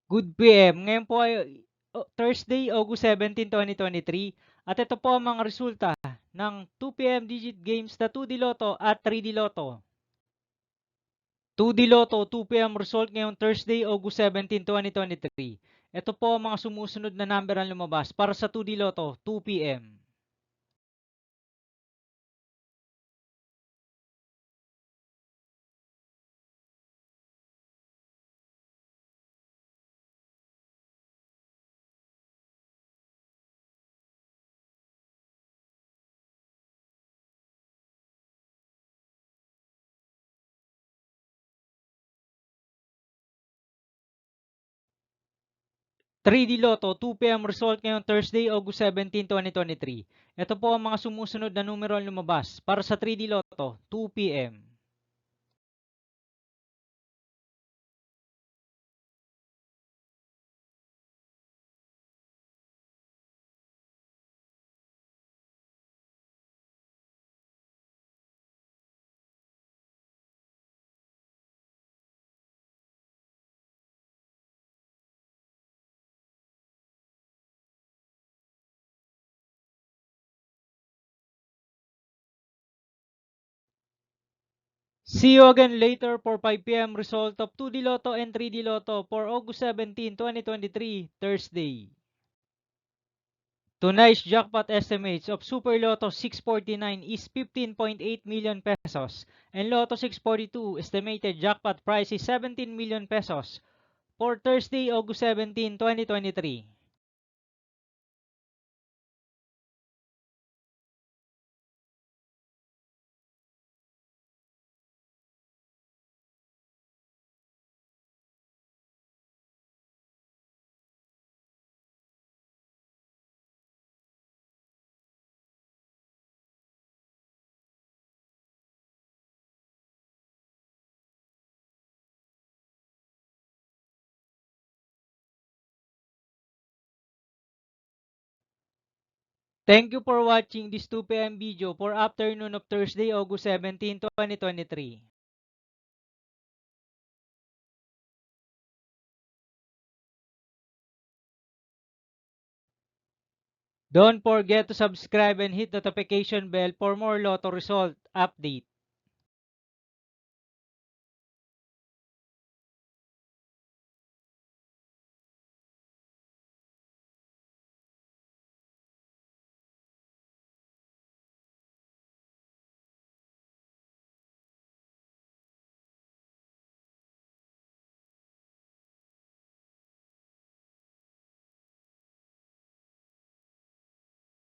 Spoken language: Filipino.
Good PM. Ngayon po ay Thursday, August 17, 2023. At ito po ang mga resulta ng 2 PM digit games na 2D Lotto at 3D Lotto. 2D Lotto 2 PM result ngayong Thursday, August 17, 2023. Ito po ang mga sumusunod na number ang lumabas para sa 2D Lotto 2 PM. 3D Lotto 2 PM result ngayong Thursday, August 17, 2023. Ito po ang mga sumusunod na numero ang lumabas para sa 3D Lotto 2 PM. 'See you again later for 5 PM result of 2D Lotto and 3D Lotto for August 17, 2023, Thursday. Tonight's jackpot estimates of Super Lotto 649 is 15.8 million pesos and Lotto 642 estimated jackpot price is 17 million pesos for Thursday, August 17, 2023. Thank you for watching this 2 PM video for afternoon of Thursday, August 17, 2023. Don't forget to subscribe and hit the notification bell for more Lotto result update.